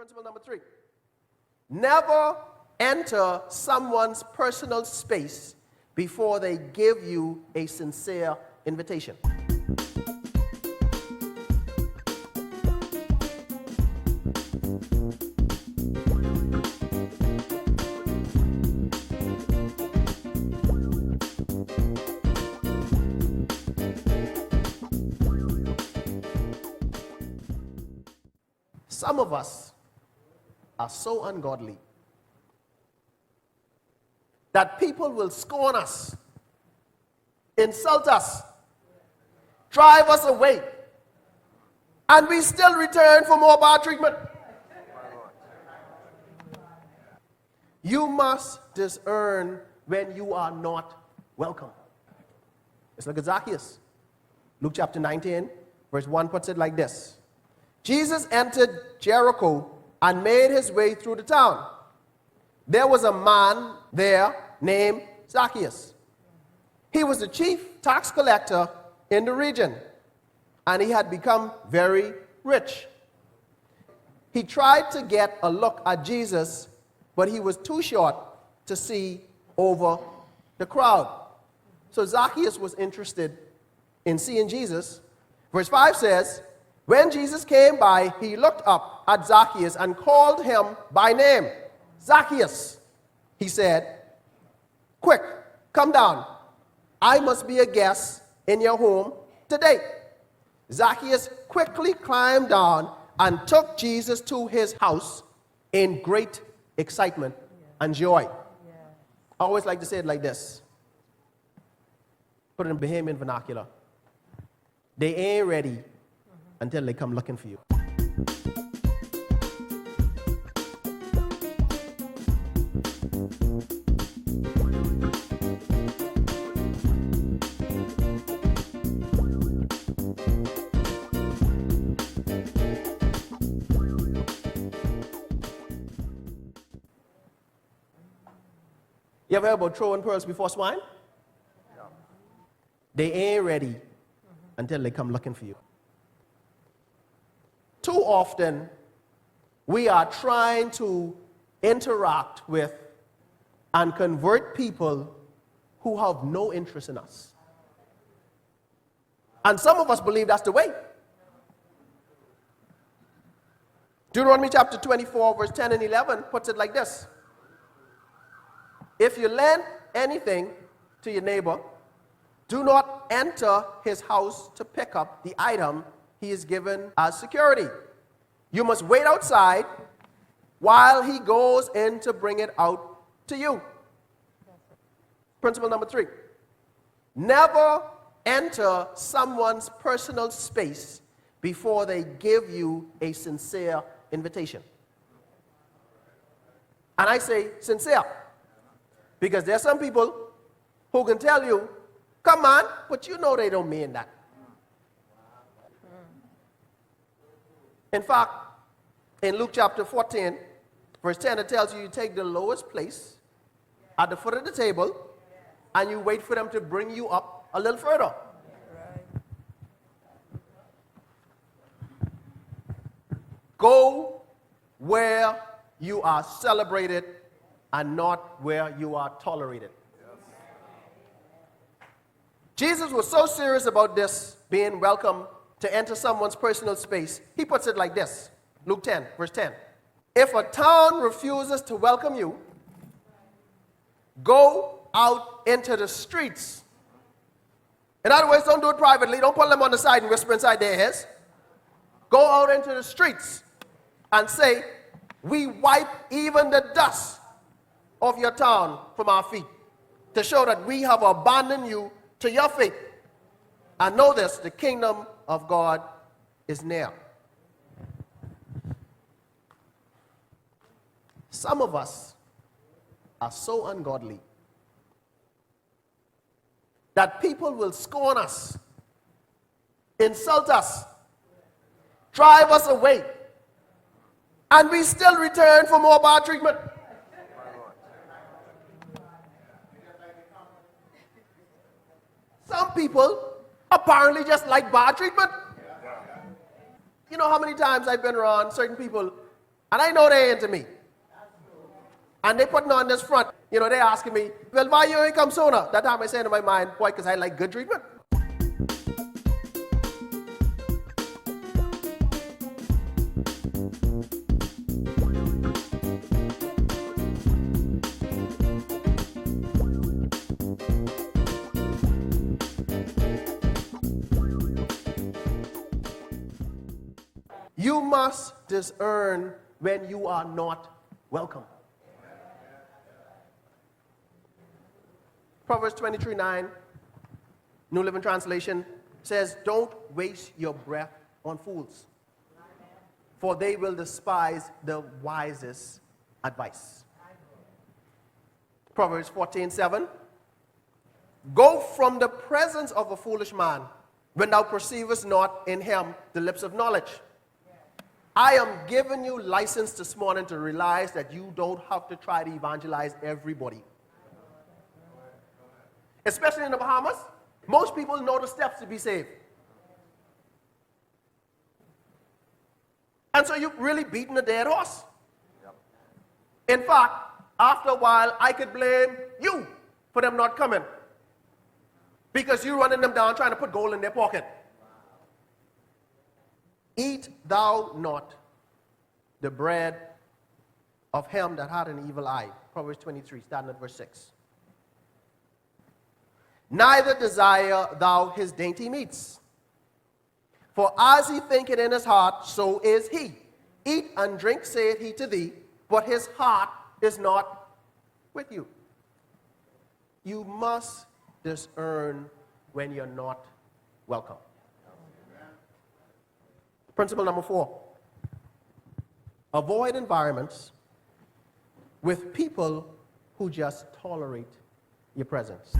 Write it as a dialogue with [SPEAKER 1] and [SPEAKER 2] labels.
[SPEAKER 1] Principle number 3. Never enter someone's personal space before they give you a sincere invitation. Some of us are so ungodly that people will scorn us, insult us, drive us away, and we still return for more bad treatment. You must discern when you are not welcome. Let's look at Zacchaeus. Luke chapter 19, verse 1 puts it like this. Jesus entered Jericho and made his way through the town. There was a man there named Zacchaeus. He was the chief tax collector in the region, and he had become very rich. He tried to get a look at Jesus, but he was too short to see over the crowd. So Zacchaeus was interested in seeing Jesus. Verse 5 says, when Jesus came by, he looked up at Zacchaeus and called him by name. Zacchaeus, he said, quick, come down. I must be a guest in your home today. Zacchaeus quickly climbed down and took Jesus to his house in great excitement and joy. I always like to say it like this. Put it in Bahamian vernacular. They ain't ready until they come looking for you. You ever heard about throwing pearls before swine? Yeah. They ain't ready until they come looking for you. Too often, we are trying to interact with and convert people who have no interest in us. And some of us believe that's the way. Deuteronomy chapter 24, verse 10 and 11 puts it like this. If you lend anything to your neighbor, do not enter his house to pick up the item he is given as security. You must wait outside while he goes in to bring it out to you. Principle number 3. Never enter someone's personal space before they give you a sincere invitation. And I say sincere because there are some people who can tell you, come on, but you know they don't mean that. In fact, in Luke chapter 14, verse 10, it tells you take the lowest place at the foot of the table and you wait for them to bring you up a little further. Go where you are celebrated and not where you are tolerated. Jesus was so serious about this being welcome to enter someone's personal space. He puts it like this. Luke 10, verse 10. If a town refuses to welcome you, go out into the streets. In other words, don't do it privately. Don't put them on the side and whisper inside their ears. Go out into the streets and say, we wipe even the dust of your town from our feet to show that we have abandoned you to your fate. And know this, the kingdom of God is near. Some of us are so ungodly that people will scorn us, insult us, drive us away, and we still return for more bad treatment. Some people apparently just like bad treatment. You know how many times I've been around certain people And I know they into me. And they putting on this front. You know, they asking me, well, why you ain't come sooner? That time I say in my mind, boy, because I like good treatment. You must discern when you are not welcome. Proverbs 23:9, New Living Translation, says, don't waste your breath on fools, for they will despise the wisest advice. Proverbs 14:7, go from the presence of a foolish man when thou perceivest not in him the lips of knowledge. I am giving you license this morning to realize that you don't have to try to evangelize everybody. Especially in the Bahamas, most people know the steps to be saved. And so you're really beating a dead horse. In fact, after a while, I could blame you for them not coming, because you're running them down trying to put gold in their pocket. Eat thou not the bread of him that had an evil eye. Proverbs 23, starting at verse 6. Neither desire thou his dainty meats. For as he thinketh in his heart, so is he. Eat and drink, saith he to thee, but his heart is not with you. You must discern when you're not welcome. Principle number 4. Avoid environments with people who just tolerate your presence.